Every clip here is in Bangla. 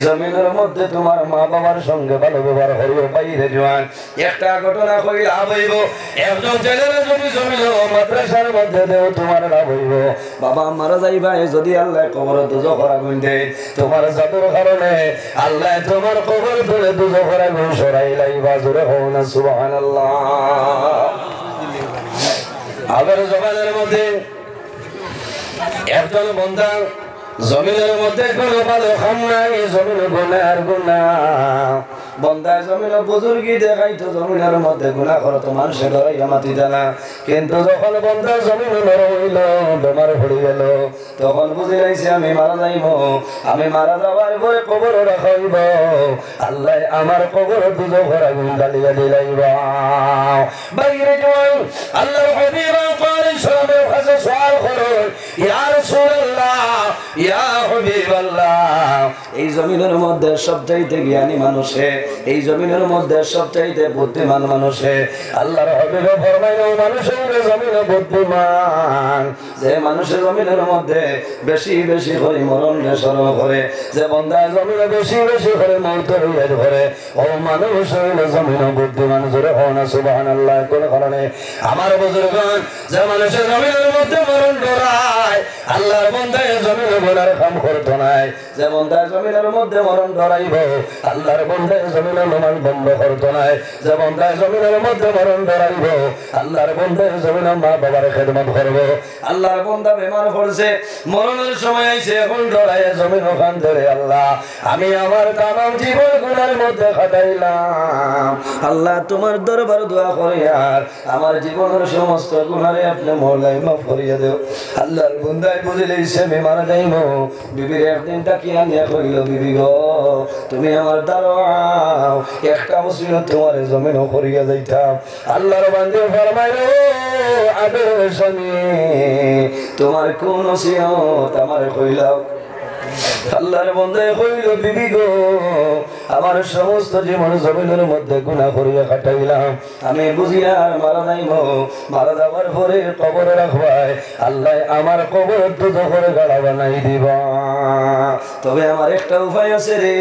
জমিনের মধ্যে তোমার মা বাবার সঙ্গে ভালো ব্যবহার হইব বাইরে জোয়ান একটা ঘটনা কই লাভ হইব একজন ছেলেরা যদি জমিল মাদ্রাসার মধ্যে দেও তোমার লাভ হইব বাবা মারা যাইবা যদি আল্লাহ কবর দুজখের আগুন দেয় তোমার জাদুর কারণে আল্লাহ তোমার কবর ধরে দুজখের আগুন সরাই লাইবা জোরে হও না সুবহানাল্লাহ। আগের জমানের মধ্যে একজন বান্দা জমিনের মধ্যে কোনো ভালো খাম নাই, জমিন গুনার গুনা বন্দা জমিন বুজুর্গি দেখাইতো জমিনের মধ্যে গুনাহ করতো মানুষের ধরাইয়া মাতি জানা, কিন্তু যখন বন্দা জমিন নরম হইল বেমার পড়ে গেল তখন বুঝে যাইছে আমি মারা যাইব, আমি মারা যাওয়ার পরে কবর রাখা হইব, আল্লাহ আমার কবর দুজখের আগুন জ্বালিয়ে দিলাইব। বাইরে জোয়ান আল্লাহর হাবিব সাল্লাল্লাহু আলাইহি কাছে সওয়াল করুন, ইয়া রাসূলুল্লাহ ইয়া হাবিবাল্লাহ, এই জমিনের মধ্যে সবচাইতে জ্ঞানী মানুষে, এই জমিনের মধ্যে সবচাইতে বুদ্ধিমান মানুষে, আল্লাহর হাবিব ফরমাইলেন মানুষের জমিনে বুদ্ধিমান যে মানুষের জমিনের মধ্যে বেশি বেশি করে মরণ স্মরণ করে, যে বান্দা জমিনে বেশি বেশি করে মরতে হইয়া ধরে ও মানুষ হইল জমিনে বুদ্ধিমান জোরে হও না সুবহানাল্লাহ। কোন কারণে আমার বুজুর্গগণ যে মানুষের জমিনের মধ্যে মরণ ডরায় আল্লাহর বান্দায় জমিনে বলার কাম করতো নাই, যে বান্দায় জমিনের মধ্যে মরণ ডরাইব আল্লাহর বান্দায় জমিনে নামাজ বন্ধ করতো নাই, যে বান্দায় জমিনের মধ্যে মরণ ডরাইব আল্লাহর বান্দায় জমিনে মা বাবার খেদমত করবো। আল্লাহর বান্দা বেমার পড়ছে মরণের সময় আইছে এখন ডরাইয়া জমিন ওখান ধরে আল্লাহ আমি আমার তামাম জীবন গুনার মধ্যে কাটাইলাম, আল্লাহ তোমার দরবার দোয়া করি আর আমার জীবনের সমস্ত গুনারে আপনি মওলাই মাফ করিয়া দেও। আল্লাহর বান্দায় বুঝে লইছে আমি মারা যাইব, বিবির একদিন ডাকিয়া নিয়া কইল বিবি গো তুমি আমার দাঁড়াও একটা ওসিয়ত তোমার জমিন করিয়া যাইতাম। আল্লাহর বান্দা ফরমাইল আদর স্বামী তোমার কোন ওসিয়ত আমার কইলাও। আল্লাহর বান্দায় কইল বিবি গো আমার সমস্ত জীবন জমিনের মধ্যে গুনাহ করিয়া কাটাইলাম, আমি বুঝি আর মারা যাইব, মারা যাওয়ার পরে কবরে রাখবাই আল্লাহ আমার কবর দুজখের গাড়া বানাই দিবা। তবে আমার একটা উপায় আছে রে,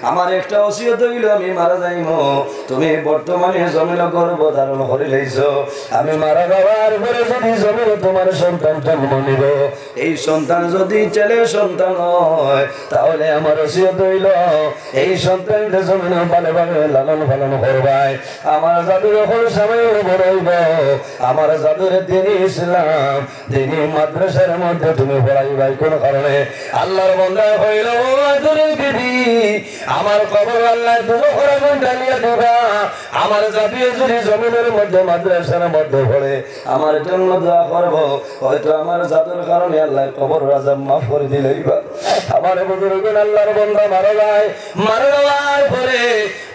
আমার একটা ওসিয়ত হইল আমি মারা যাইব, তুমি বর্তমানে জমিনে গর্ভ ধারণ করে লইছো, আমি মারা যাওয়ার পরে যদি জমিনে তোমার সন্তান জন্ম নিব, এই সন্তান যদি ছেলে সন্তান হয় তাহলে আমার ওসিয়ত হইল এই সন্তানদের জমিনে ভালো ভালো লালন পালন করবাই, আমার জাদুর যখন সময় বড়ইব আমার জাদুর দিনই ইসলাম দিনই মাদ্রাসার মধ্যে তুমি পড়াইবাই। কোন কারণে আল্লাহর বান্দা হইল আদরের বিবি আমার কবর আল্লাহ দুজখের আগুন জ্বালিয়ে দিবা, আমার জাতীয় যদি জমিনের মধ্যে মাদ্রাসার মধ্যে পড়ে আমার জন্য দোয়া করব, হয়তো আমার জাদুর কারণে আল্লাহ কবর আযাব মাফ করে দিলেইবা। আমার বুজুর্গগণ আল্লাহর বান্দা মারা যায়, মারা যাওয়ার পরে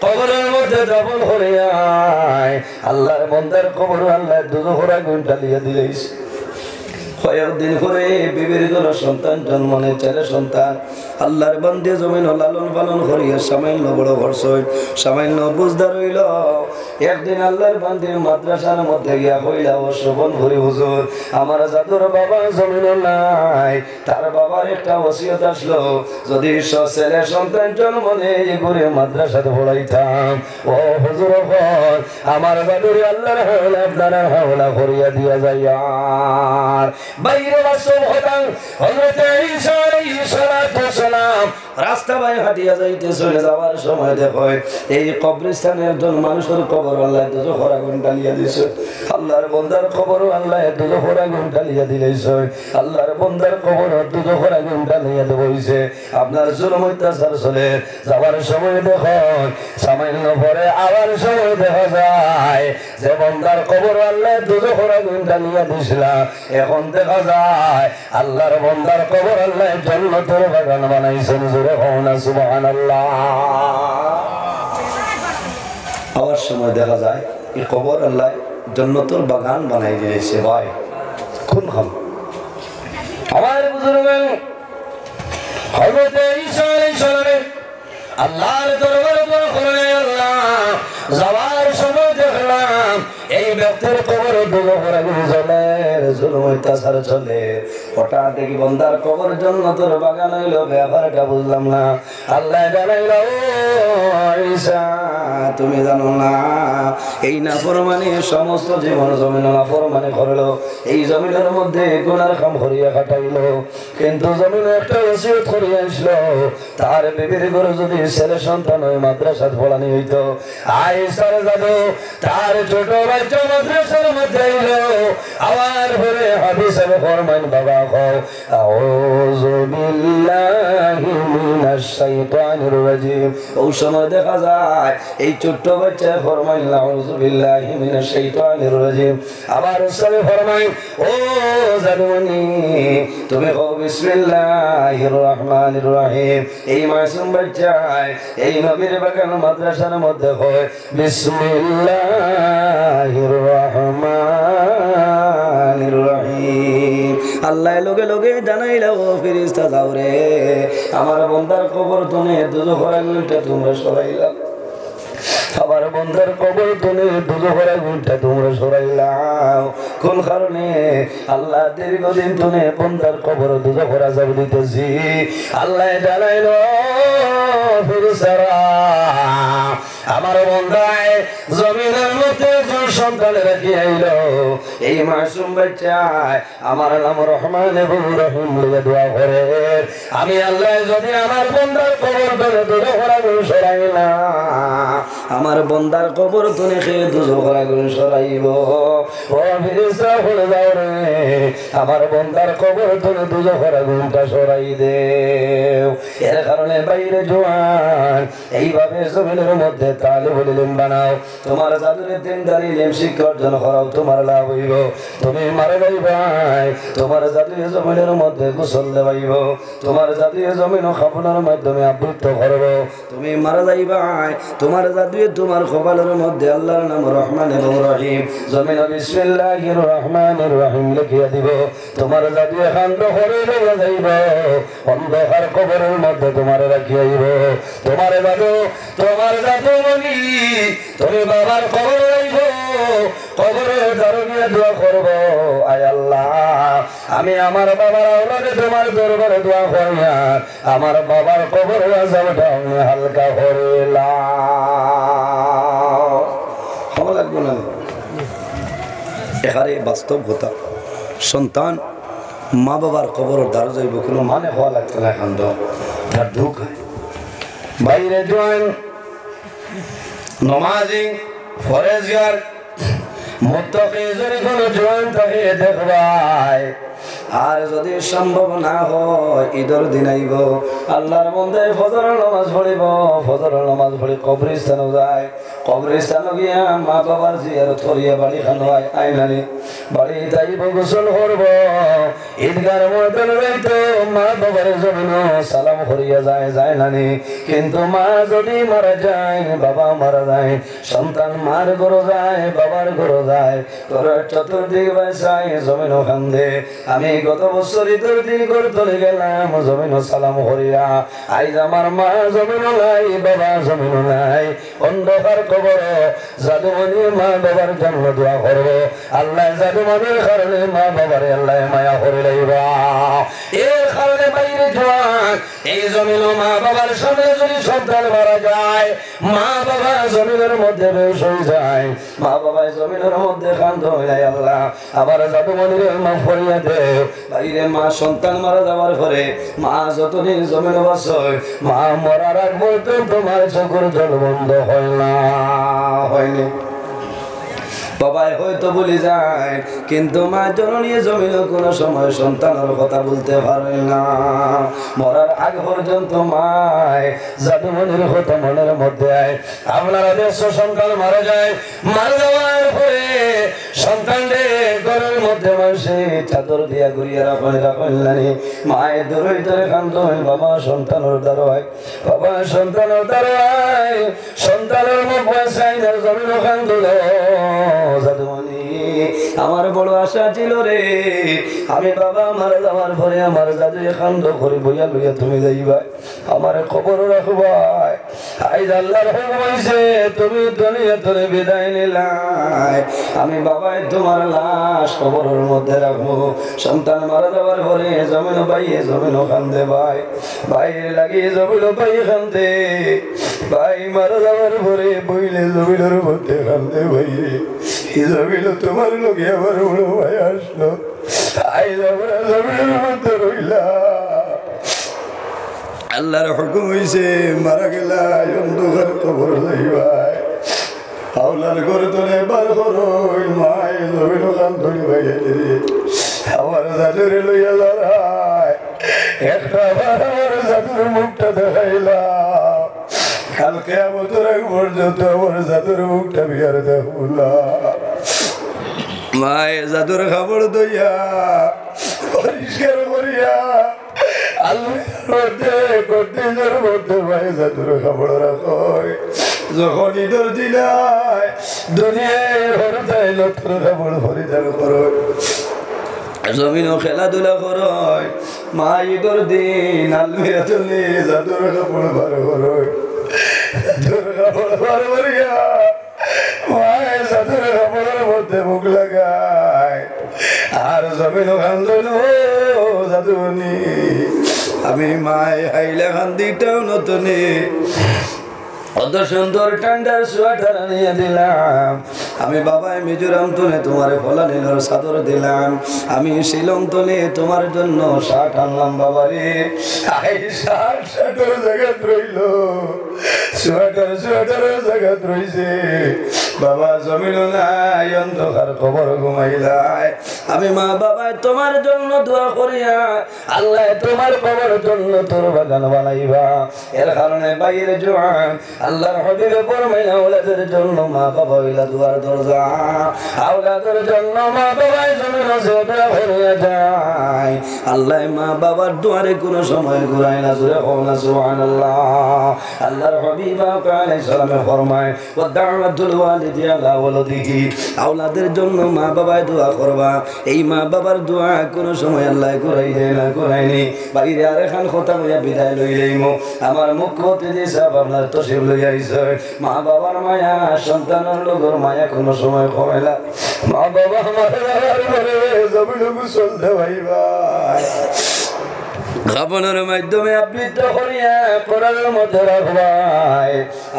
কবরের মধ্যে দাফন করে আয় আল্লাহর বান্দার কবর আল্লাহ দুজখের আগুন জ্বালিয়ে দিলেইছে। কয়েকদিন করে বিবির কোন সন্তান জন্ম নেই, ছেলে সন্তান আল্লাহর বান্দে জমিন লালন পালন করিয়া সামান্য বড় খরচ সামান্য বুঝদার হইল। একদিন আল্লাহর বান্দে মাদ্রাসার মধ্যে গিয়া কইলা ও শোভন ভরি হুজুর আমার জাদুর বাবা জমিন নাই, তার বাবার একটা ওসিয়ত আসলো যদি ছেলে সন্তান জন্ম নেই করে মাদ্রাসাতে পড়াইতাম, ও হুজুর আমার জাদুর আল্লাহর হাওলা আপনার হাওলা করিয়া দিয়া যায়। আর বাইরে বাসব হতাম হযরত ঈসা আলাইহিস সালাতু ওয়াসালাম রাস্তা বাই হাঁটিয়া যাইতে চলে যাওয়ার সময় দেখো এই কবরস্থানে একজন মানুষের কবর আল্লাহ দুজখের আগুন জ্বালিয়ে দিয়েছে, আল্লাহর বান্দার কবর আল্লাহ দুজখের আগুন জ্বালিয়ে দিয়েছে, আল্লাহর বান্দার কবর দুজখের আগুন জ্বালিয়ে দেবইছে। আপনার জুলুম অত্যাচার চলে যাওয়ার সময় দেখুন সামান্য পরে আবার সময় দেখা যায় যে বান্দার কবর আল্লাহ দুজখের আগুন জ্বালিয়ে দিয়েছিল, এখন দেখা যায় আল্লাহর বান্দার কবর আল্লাহ জান্নাতের বাগান বানাইছেন। জোরে হও না সুবহানাল্লাহ। আবার সময় দেখা যায় এই কবর আল্লাহ জান্নাতের বাগান বানাই দিয়েছে। ভাই কোন হল আমার বুজুর্গগণ হযরত ঈসা আলাইহিস সালাম আল্লাহর দরবারে দোয়া করে আল্লাহ যাওয়ার সময় দেখলাম এই ব্যক্তির কবর দুজখের আগুন জ্বলে, জুলুম অত্যাচার চলে, হঠাৎ দেখি বন্দার কবর জান্নাতের বাগান হইল, ব্যাপারটা বুঝলাম না। আল্লাহ জানাইল, ও ঈসা তুমি জানো না এই নাফরমানি সমস্ত জীবন জমিন নাফরমানি করলো, এই জমিনের মধ্যে গুনার কাম করিয়া কাটাইলো, কিন্তু জমিনে একটা ওসিয়ত করিয়া আসলো, তার বিবির ঘরে যদি ছেলে সন্তান হয় মাদ্রাসাত পড়ানি হইতো, আয়েশার যাবো তার ছোট বাচ্চা মাদ্রাসার মধ্যে আইলো, আবার পরে হাদিস ফরমান বাবা কও আউযু বিল্লাহি মিনাশ শাইতানির রাজিম। ওই সময় দেখা যায় এই ছোট্ট বাচ্চা ফরমাইল আউযু বিল্লাহি মিনাশ শাইতানির রাজিম, আবার সবে ফরমাই ও জাদুমণি তুমি কও বিসমিল্লাহির রহমানির রহিম। এই মাসুম বাচ্চা এই নবীর বাগান মাদ্রাসার মধ্যে হয় বিসমিল্লাহির রহমানির রহিম। আল্লাহ লগে লগে জানাইলা, ও ফেরেশতা যাও রে, আমার বান্দার কবর তুমি দুজখের আগুনটা তোমরা সরাইলা, আবার বন্ধার কবর তুলে দুজখের আগুনটা তোমরা সরাইলাও। কোন কারণে? আল্লাহ দীর্ঘদিন তুলে বন্ধার কবর দুজখের আযাব দিতেছি। আল্লাহ জানাইল, ফেরেশতারা আমার বন্দায় জমিনের মধ্যে কোন সন্তান রেখে আইল, এই মাসুম বাচ্চায় আমার নাম রহমান এবং রহিম বলে দোয়া করে, আমি আল্লাহ যদি আমার বন্দার কবর তুলে দুজখের আগুন সরাইলাম, আমার বন্দার কবর তুলে খেয়ে দুজখের আগুন সরাইব। ও ফেরেশতা বলে যাও রে, আমার বন্দার কবর তুলে দুজখের আগুনটা সরাই দেও। এর কারণে বাইরে জোয়ান এইভাবে জমিনের মধ্যে তালে বলিলেন বানাও, তোমার জাদুরে দিনদারি ইলম শিক্ষা অর্জন করাও, তোমার লাভ হইব। তুমি মারা যাইবাই, তোমার জাদুয়ে জমিনের মধ্যে গোসল দেবাইব, তোমার জাদুয়ে জমিন খাপনের মাধ্যমে আবৃত করব। তুমি মারা যাইবাই, তোমার জাদুয়ে তোমার কপালের মধ্যে আল্লাহর নাম রহমান এবং রহিম জমিন বিসমিল্লাহির রহমানির রহিম লিখিয়া দিব। তোমার জাদুয়ে খান্ড করে লইয়া যাইব, অন্ধকার কবরের মধ্যে তোমার রাখিয়াইব। তোমার জাদু, তোমার জাদু মনি তুমি বাবার কবর আইব, কবরের দারুণিয়া দোয়া করব, আয় আল্লাহ আমি আমার বাবার আওলাদে তোমার দরবারে দোয়া করিয়া আমার বাবার কবরের আযাবটা আমি হালকা করিলাম। ভালো লাগবে না? এখানে বাস্তব কথা, সন্তান মা বাবার কবর দ্বারা যাইব কোনো মানে হওয়া লাগছে না, এখন তো তার দুঃখ বাইরে জোয়ান নমাজি ফরেজগার মুত্তাকি যদি কোনো জোয়ান থাকে দেখবাই, আর যদি সম্ভব না হয় ঈদের দিন আইব, আল্লাহর মধ্যে ফজরের নামাজ পড়িব, ফজরের নামাজ পড়ি কবরস্থানে যায়, কবরস্থানে গিয়া মা বাবার জিয়ারত করিয়া বাড়ি খানো আইনানি বাড়ি যাইব, গোসল করব, ঈদগার ময়দানে যাইতো মা বাবার জমিন সালাম করিয়া যায় নানি। কিন্তু মা যদি মারা যায়, বাবা মারা যায়, সন্তান মার ঘরে যায়, বাবার ঘরে যায়, ঘরের চতুর্দিক বাসায় জমিন কান্দে। আমি গত বছর ঈদের দিন করে চলে গেলাম জমিন সালাম করিয়া, আইজ আমার মা জমিন নাই, বাবা জমিন নাই, অন্ধকার কবর। জাদুমণি মা বাবার জন্য দোয়া করবো, আল্লাহ জাদুমণির কারণে মা বাবার আল্লাহ মায়া করে লইবা। এর কারণে বাইরে জোয়ান এই জমিন মা বাবার সামনে যদি সন্তান মারা যায়, মা বাবা জমিনের মধ্যে বেশ হয়ে যায়, মা বাবা জমিনের মধ্যে কান্দ হয়ে যায়, আল্লাহ আবার জাদুমণির মাফ করিয়া দেও। বাইরে মা সন্তান মারা যাওয়ার পরে মা যতদিন জমিন বসয়, মা মরার আগ পর্যন্ত তোমার চোখের জল বন্ধ হয় না, হয়নি। বাবাই হয়তো বলে যায়, কিন্তু মা জননী জমিন কোনো সময় সন্তানের কথা বলতে পারে না। মরার আগ পর্যন্ত মায় জাদুমণির কথা মনের মধ্যে আয়। আপনারা দেশ সন্তান মারা যায়, মারা যাওয়ার পরে সন্তানরে ঘরের মধ্যে মানুষে চাদর দিয়া ঘুরিয়ে রাখলেন, মায়ের দূরে ধরে কান্দ, বাবা সন্তানের দ্বারায়, বাবা সন্তানের দ্বারায়, সন্তানের মুখ বাসায় জমিন কান্দ। জাদুমণি আমার বড় আশা ছিল রে, আমি বাবা মারা যাওয়ার পরে আমার দাদু খান্দ করে বইয়া লইয়া তুমি যাইবা, আমার খবর রাখবাই। আইজ আল্লাহর হুকুম হইছে তুমি দুনিয়া তোরে বিদায় নিলাই, আমি বাবাই তোমার লাশ কবরের মধ্যে রাখবো। সন্তান মারা যাওয়ার পরে জমিন বাইয়ে জমিন কান্দে, ভাই ভাইয়ের লাগিয়ে জমিন বাই কান্দে, ভাই মারা যাওয়ার পরে বইলে জমিনের মধ্যে কান্দে। ভাইয়ে এই জমিন তোমার লোকে আমার বড় ভাই আসলো, আইজ আমরা জমিনের মধ্যে রইলা। আল্লাহর হুকুম হইছে মারা গেলা অন্ধকার কবর যাইবাই, আওলার ঘরে তোলে বার করো মাই জমিন কান্দনি ভাইয়ে রে, আমার জাদুরে লইয়া লড়াই একটা বার আমার জাদুর মুখটা দেখাইলাম, কালকে আমাদের এক পর্যন্ত আমার জাদুর মুখটা বিয়ার দেখুলা। মায়ে জাদুর খাবার দইয়া পরিষ্কার করিয়া আল্লাহর মধ্যে ভাই জাদুর খাবার রাখো। যখন ঈদর দিলাই দুনিয়ায় ঘরে যায় নতুন খাবার পরিধান করো, জমিনও খেলাধুলা করয়, মা ঈদর দিন আলমিরা চলে জাদুর কাপড় বার করয়, জাদুর কাপড় বার করিয়া মায়ের জাদুর কাপড়ের মধ্যে মুখ লাগায়, আর জমিনও কান্দন জাদুনি। আমি মায় হাইলে কান্দিটাও নতুনি, অত সুন্দর ঠান্ডার সোয়েটার নিয়ে দিলাম, আমি বাবাই মিজোরাম তুলে তোমার ফলা নীলর চাদর দিলাম, আমি শিলং তুলে তোমার জন্য শার্ট আনলাম বাবারে। শার্টের জায়গাত রইল সোয়েটারের জায়গাত রইছে, বাবা জমিন নাই অন্ধকার খবর ঘুমাইলাই। আমি মা বাবাই তোমার জন্য দোয়া করিয়া আল্লাহ তোমার খবর জন্য তোর বাগান বানাইবা। এর কারণে বাইরে জোয়ান আল্লাহর হাবিবে ফরমাইলেন আওলাদের জন্য মা বাবা হইলা দুয়ার দরজা, আওলাদের জন্য মা বাবাই জমিন সেবা হইয়া যায়। আল্লাহ মা বাবার দুয়ারে কোনো সময় ঘুরায় না, জোরে হোক না সুবহানাল্লাহ। আল্লাহর হাবিব আলাইহিস সালাম ফরমায় ওয়া দাওয়াতুল ওয়ালিদি আলা ওয়ালাদিহি, আওলাদের জন্য মা বাবাই দোয়া করবা। এই মা বাবার দোয়া কোনো সময় আল্লাহ ঘুরাই দেয় না, ঘুরায়নি। বাইরে আরেকখান কথা বইয়া বিদায় লইলেইম, আমার মুখ হতে যে সব আপনার তশরিফ লইয়া আইছে। মা বাবার মায়া সন্তানের লোকের মায়া কোনো সময় কমে না। মা বাবা আমার জমিন গোসল দেওয়াইবা, খাবনের মাধ্যমে আবৃত্ত করিয়া কোরআনের মধ্যে রাখবাই।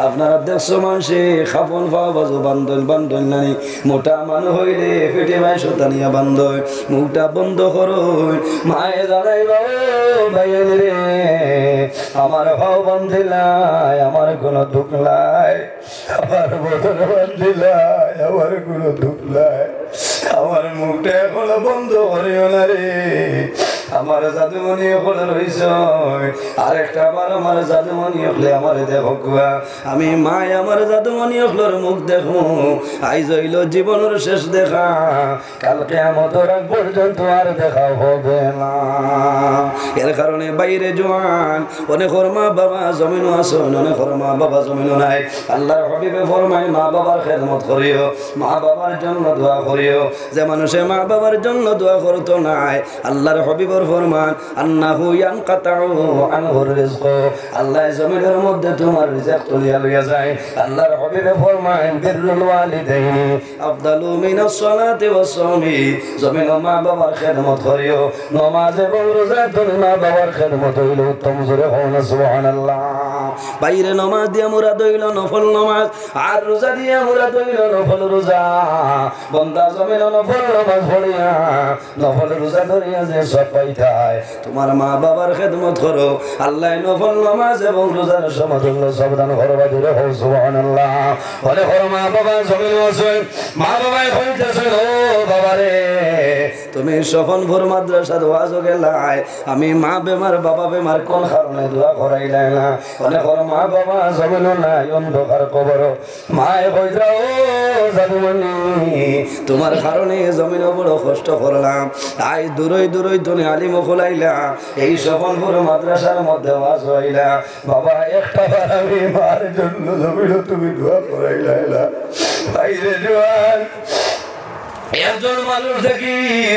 আপনারা দেখছো মানুষে খাবন পাওয়া বাজু বান্ধন বান্ধন নানি, মোটা মানুষ হইলে পেটে মায় শতানিয়া বান্ধব, মুখটা বন্ধ করো। মায়ে জানাই বাবু ভাইয়ের রে, আমার ভাও বান্ধিলাই আমার কোনো দুঃখ নাই, আমার বদন বান্ধিলাই আমার কোনো দুঃখ নাই, আমার মুখটা এখনো বন্ধ করিও না রে। আমার জাদুমণি হলে রইছ আর একটা বার আমার জাদুমণি হলে আমার দেখো, আমি মাই আমার জাদুমণি হলোর মুখ দেখো। আইজ হইল জীবনের শেষ দেখা, কালকে আমাদের আগ পর্যন্ত আর দেখা হবে না। এর কারণে বাইরে জোয়ান অনেকর মা বাবা জমিনও আছে, অনেকর মা বাবা জমিনও নাই। আল্লাহর হাবিবে ফরমায় মা বাবার খেদমত করিও, মা বাবার জন্য দোয়া করিও। যে মানুষে মা বাবার জন্য দোয়া করতো নাই, আল্লাহর হাবিবর ফরমান আন্নাহু ইয়ানকাতাউ আনহুর রিজক, আল্লাহ জমিনের মধ্যে তোমার রিজিক তুলিয়া লইয়া যায়। আল্লাহর হাবিবে ফরমান বিররুল ওয়ালিদাইনি আফদালু মিনাস সালাতি ওয়াস সাওমি, জমিন মা বাবার খেদমত করিও, নামাজ এবং রোজা তুমি মা বাবার খেদমত হইল উত্তম। জোরে হন সুবহানাল্লাহ। বাইরে নামাজ দিয়া মুরাদ হইল নফল নামাজ, আর রোজা দিয়া মুরাদ হইল নফল রোজা। বান্দা জমিন নফল নামাজ পড়িয়া নফল রোজা ধরিয়া যে সব পাইতায়, তোমার মা বাবার খেদমত করো, আল্লাহ নফল নামাজ এবং রোজার সমাজন্য সাবধান করবা। জোরে হন সুবহানাল্লাহ। বলে করো মা বাবা জমিন আছে, মা বাবাই কইতেছে ও বাবারে তুমি সফনপুর মাদ্রাসা ওয়াজ গেলাই, আমি মা বেমার বাবা বেমার কোন কারণে দোয়া করাইলাই না। অনেক মা বাবা জমিন নাই অন্ধকার কবর, মায়ে কইরা ও জাদুমণি তোমার কারণে জমিন বড় কষ্ট করলাম, তাই দূরই দূরই তুমি আলিম খোলাইলা, এই সফনপুর মাদ্রাসার মধ্যে ওয়াজ হইলা। বাবা একটা বার আমি মার জন্য জমিন তুমি দোয়া করাইলা। বাইরে জোয়ান একজন মানুষ দেখি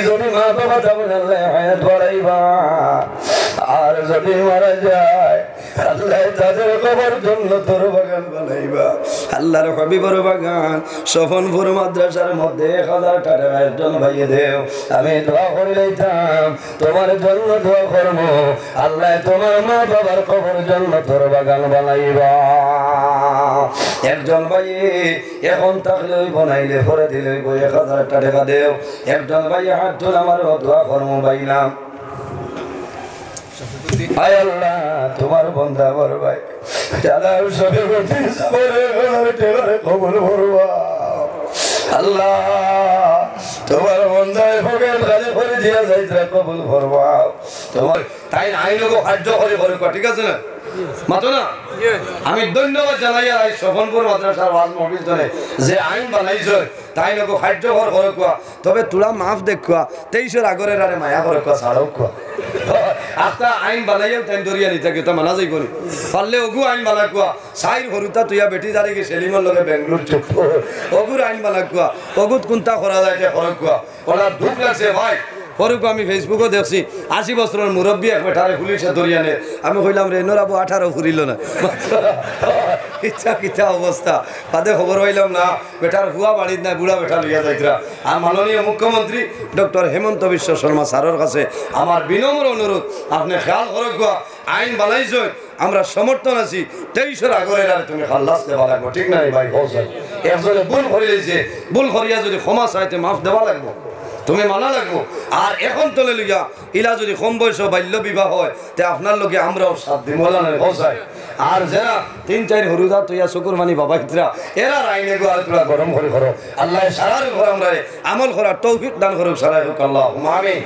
যদি মা বাবা তখন আল্লাহ হায়াত বাড়াইবা আর যদি মারা যায় আল্লাহ তাদের কবর জন্য তোর বাগান বানাইবা আল্লাহর হাবিবের বাগান সফনপুর মাদ্রাসার মধ্যে 1000 টাকা একজন ভাইয়ে দেও আমি দোয়া করে লইতাম তোমার জন্য দোয়া করব আল্লাহ তোমার মা বাবার কবর জন্য তোর বাগান বানাইবা একজন ভাই এখন থাকলে বানাইলে পরে দিলে 1000 টাকা দেও একজন ভাই হাত তুলে আমার দোয়া করব বাইলাম আয় আল্লাহ তোমার বান্দা বড় ভাই দাদার সবে প্রতি সবরে কবুল করবা আল্লাহ তোমার বান্দায় ভগের কাজে করে দিয়া যাইতে কবুল করবা তোমার তাই আইনগো সাহায্য করে করে ঠিক আছে না মাতো না আমি ধন্যবাদ জানাই আর সফনপুর মাদ্রাসার ওয়াজ মাহফিল ধরে যে আইন বানাইছো তাই নগো সাহায্য কর করে কোয়া তবে তোরা মাফ দেখুয়া 23 আগরের আরে মায়া করে কোয়া ছাড়ো কোয়া আস্তা আইন বানাইও তাই দরিয়া নিতে কে তো মানা যাইব নি পারলে ওগু আইন বানা কোয়া সাইর হরুতা তুইয়া বেটি জারি গে সেলিমর লগে বেঙ্গলোর চুপ ওগুর আইন বানা কোয়া ওগুত কোনটা করা যায় কে করে কোয়া ওরা দুঃখ লাগছে ভাই পরকু আমি ফেসবুকও দেখছি 80 বছরের মুরব্বী এক বেটারে পুলিশে ধরিয়া নে আমি কইলাম রে নোরাবু 18 ফুরিল না ইচ্ছা কিচ্ছা অবস্থা তাদের খবর হইলাম না বেটার হুয়া বাড়ির না বুড়া বেটা লইয়া যাইতরা আর মাননীয় মুখ্যমন্ত্রী ডক্টর হেমন্ত বিশ্ব শর্মা স্যারের কাছে আমার বিনম্র অনুরোধ আপনি খেয়াল করক আইন বানাইছো আমরা সমর্থন আছি 23 আগরের আর তুমি খালাস দেওয়া লাগবে ঠিক নাই ভাই হোসেন একজনে ভুল করে লইছে ভুল করিয়া যদি ক্ষমা চাইতে মাফ দেওয়া লাগবে তুমি মানা লাগবো আর এখন তোলে লইয়া ইলা যদি কম বয়স বাল্য বিবাহ হয় তে আপনার লোকে আমরাও সাথ দিই মোলানা পৌঁছায় আর যারা 3-4 হরুদা তুইয়া শুকুর মানি বাবা ইতরা এরা আইনে গো আর তোরা গরম করে করো আল্লাহ সারার ঘর আমরা আমল করার তৌফিক দান করুক সারাই হোক আল্লাহ আমিন।